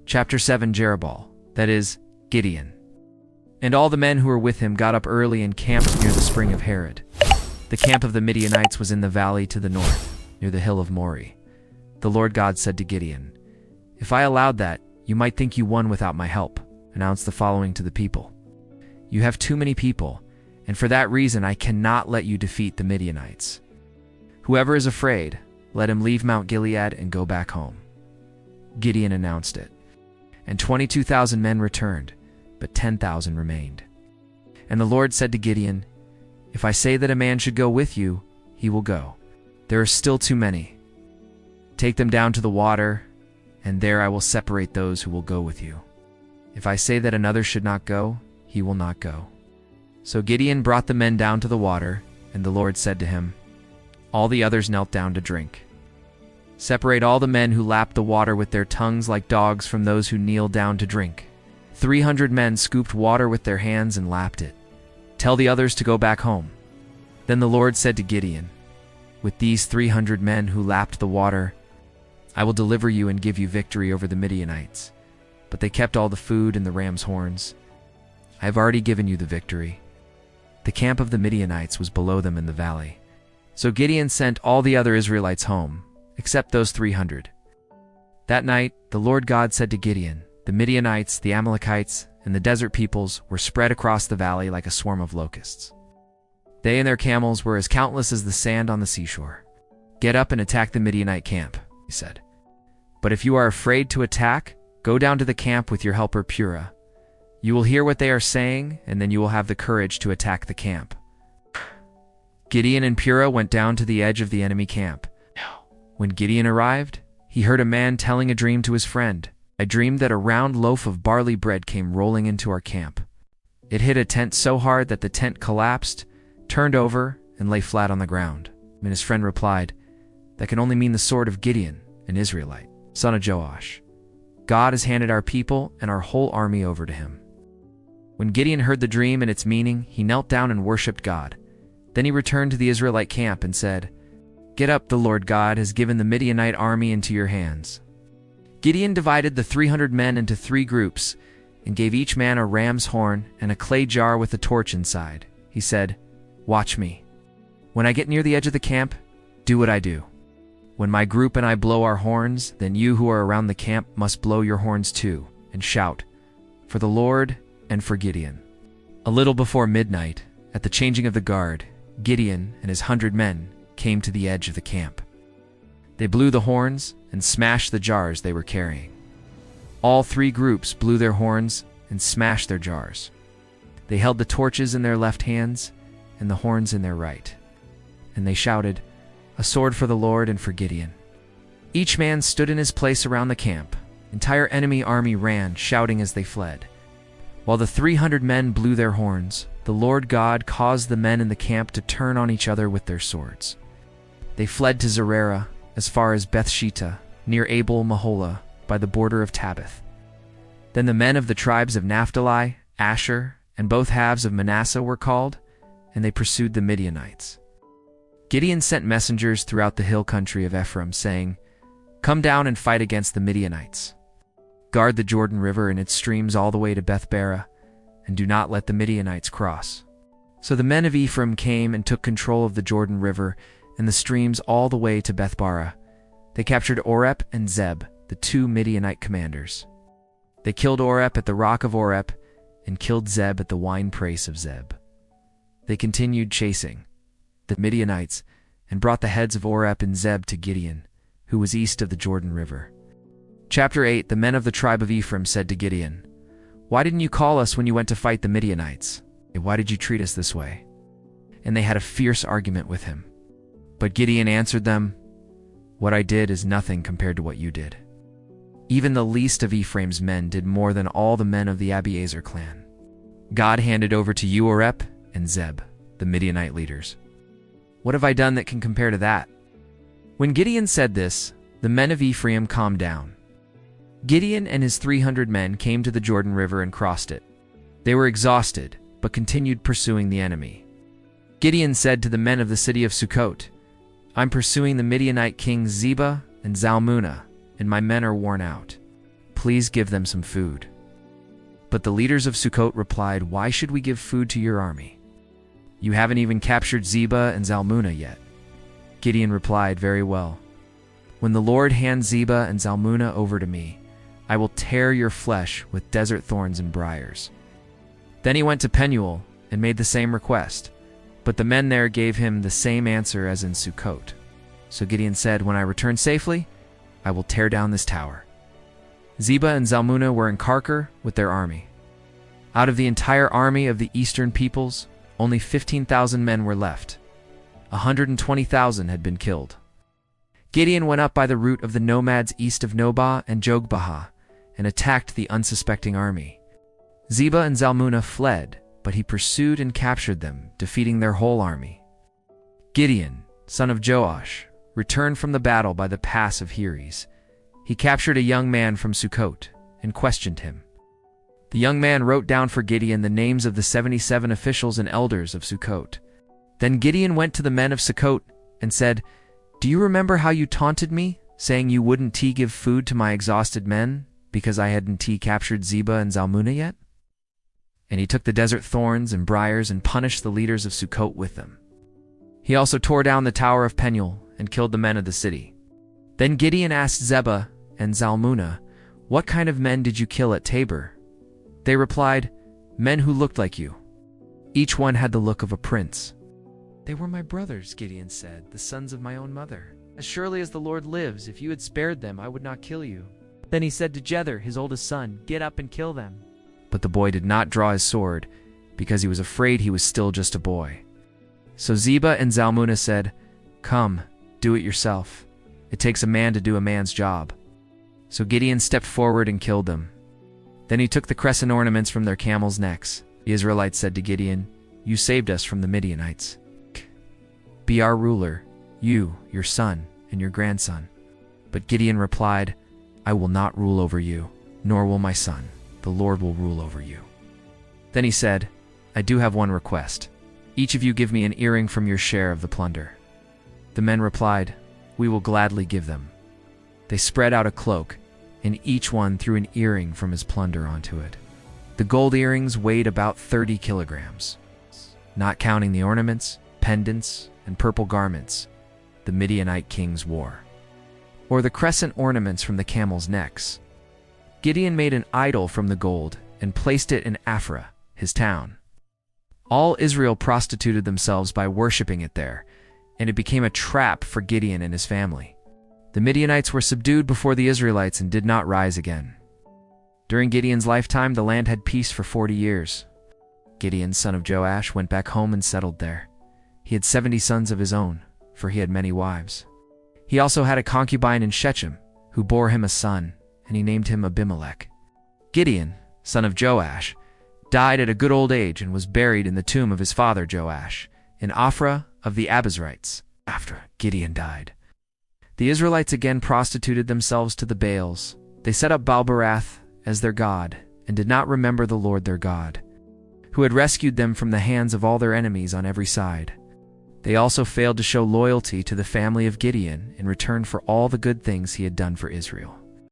Chapter 7 Jerubbaal, that is, Gideon. And all the men who were with him got up early and camped near the spring of Harod. The camp of the Midianites was in the valley to the north, near the hill of Mori. The Lord God said to Gideon, "If I allowed that, you might think you won without my help. Announce the following to the people. You have too many people, and for that reason I cannot let you defeat the Midianites. Whoever is afraid, let him leave Mount Gilead and go back home." Gideon announced it. And 22,000 men returned, but 10,000 remained. And the Lord said to Gideon, "If I say that a man should go with you, he will go. There are still too many. Take them down to the water, and there I will separate those who will go with you. If I say that another should not go, he will not go." So Gideon brought the men down to the water, and the Lord said to him, "All the others knelt down to drink. Separate all the men who lap the water with their tongues like dogs from those who kneel down to drink." 300 men scooped water with their hands and lapped it. "Tell the others to go back home." Then the Lord said to Gideon, "With these 300 men who lapped the water, I will deliver you and give you victory over the Midianites. But they kept all the food and the ram's horns. I have already given you the victory." The camp of the Midianites was below them in the valley. So Gideon sent all the other Israelites home, except those 300. That night, the Lord God said to Gideon, "The Midianites, the Amalekites, and the desert peoples were spread across the valley like a swarm of locusts. They and their camels were as countless as the sand on the seashore. Get up and attack the Midianite camp," he said. "But if you are afraid to attack, go down to the camp with your helper Purah. You will hear what they are saying, and then you will have the courage to attack the camp." Gideon and Purah went down to the edge of the enemy camp. When Gideon arrived, he heard a man telling a dream to his friend. "I dreamed that a round loaf of barley bread came rolling into our camp. It hit a tent so hard that the tent collapsed, turned over, and lay flat on the ground." And his friend replied, "That can only mean the sword of Gideon, an Israelite, son of Joash. God has handed our people and our whole army over to him." When Gideon heard the dream and its meaning, he knelt down and worshipped God. Then he returned to the Israelite camp and said, "Get up, the Lord God has given the Midianite army into your hands." Gideon divided the 300 men into 3 groups and gave each man a ram's horn and a clay jar with a torch inside. He said, "Watch me. When I get near the edge of the camp, do what I do. When my group and I blow our horns, then you who are around the camp must blow your horns too, and shout, 'For the Lord and for Gideon.'" A little before midnight, at the changing of the guard, Gideon and his 100 men came to the edge of the camp. They blew the horns and smashed the jars they were carrying. All 3 groups blew their horns and smashed their jars. They held the torches in their left hands and the horns in their right. And they shouted, "A sword for the Lord and for Gideon." Each man stood in his place around the camp. Entire enemy army ran, shouting as they fled. While the 300 men blew their horns, the Lord God caused the men in the camp to turn on each other with their swords. They fled to Zererah, as far as Bethshittah, near Abel Maholah, by the border of Tabbath. Then the men of the tribes of Naphtali, Asher, and both halves of Manasseh were called, and they pursued the Midianites. Gideon sent messengers throughout the hill country of Ephraim, saying, "Come down and fight against the Midianites. Guard the Jordan River and its streams all the way to Beth-barah, and do not let the Midianites cross." So the men of Ephraim came and took control of the Jordan River and the streams all the way to Beth-barah. They captured Oreb and Zeb, the 2 Midianite commanders. They killed Oreb at the rock of Oreb and killed Zeb at the wine press of Zeb. They continued chasing the Midianites and brought the heads of Oreb and Zeb to Gideon, who was east of the Jordan River. Chapter 8 The men of the tribe of Ephraim said to Gideon, "Why didn't you call us when you went to fight the Midianites? Why did you treat us this way?" And they had a fierce argument with him. But Gideon answered them, "What I did is nothing compared to what you did. Even the least of Ephraim's men did more than all the men of the Abiezer clan. God handed over to you Oreb and Zeb, the Midianite leaders. What have I done that can compare to that?" When Gideon said this, the men of Ephraim calmed down. Gideon and his 300 men came to the Jordan River and crossed it. They were exhausted, but continued pursuing the enemy. Gideon said to the men of the city of Sukkot, "I'm pursuing the Midianite kings Zebah and Zalmunna, and my men are worn out. Please give them some food." But the leaders of Sukkot replied, "Why should we give food to your army? You haven't even captured Zebah and Zalmunna yet." Gideon replied, "Very well. When the Lord hands Zebah and Zalmunna over to me, I will tear your flesh with desert thorns and briars." Then he went to Penuel and made the same request, but the men there gave him the same answer as in Sukkot. So Gideon said, "When I return safely, I will tear down this tower." Zebah and Zalmunna were in Karkor with their army. Out of the entire army of the eastern peoples, only 15,000 men were left. 120,000 had been killed. Gideon went up by the route of the nomads east of Nobah and Jogbehah and attacked the unsuspecting army. Zebah and Zalmunna fled, but he pursued and captured them, defeating their whole army. Gideon, son of Joash, returned from the battle by the pass of Heres. He captured a young man from Sukkot and questioned him. The young man wrote down for Gideon the names of the 77 officials and elders of Sukkot. Then Gideon went to the men of Sukkot and said, "Do you remember how you taunted me, saying you wouldn't give food to my exhausted men, because I hadn't captured Zebah and Zalmunna yet?" And he took the desert thorns and briars and punished the leaders of Sukkot with them. He also tore down the tower of Penuel and killed the men of the city. Then Gideon asked Zebah and Zalmunna, "What kind of men did you kill at Tabor?" They replied, "Men who looked like you." Each one had the look of a prince. "They were my brothers," Gideon said, "the sons of my own mother. As surely as the Lord lives, if you had spared them, I would not kill you." Then he said to Jether, his oldest son, "Get up and kill them." But the boy did not draw his sword, because he was afraid he was still just a boy. So Zebah and Zalmunna said, "Come, do it yourself. It takes a man to do a man's job." So Gideon stepped forward and killed them. Then he took the crescent ornaments from their camels' necks. The Israelites said to Gideon, "You saved us from the Midianites. Be our ruler, you, your son, and your grandson." But Gideon replied, "I will not rule over you, nor will my son. The Lord will rule over you." Then he said, "I do have one request. Each of you give me an earring from your share of the plunder." The men replied, "We will gladly give them." They spread out a cloak, and each one threw an earring from his plunder onto it. The gold earrings weighed about 30 kilograms. Not counting the ornaments, pendants, and purple garments the Midianite kings wore, or the crescent ornaments from the camels' necks. Gideon made an idol from the gold and placed it in Aphrah, his town. All Israel prostituted themselves by worshipping it there, and it became a trap for Gideon and his family. The Midianites were subdued before the Israelites and did not rise again. During Gideon's lifetime, the land had peace for 40 years. Gideon, son of Joash, went back home and settled there. He had 70 sons of his own, for he had many wives. He also had a concubine in Shechem, who bore him a son, and he named him Abimelech. Gideon, son of Joash, died at a good old age and was buried in the tomb of his father Joash, in Ophrah of the Abiezrites, after Gideon died. The Israelites again prostituted themselves to the Baals. They set up Baal-Berath as their god, and did not remember the Lord their God, who had rescued them from the hands of all their enemies on every side. They also failed to show loyalty to the family of Gideon in return for all the good things he had done for Israel.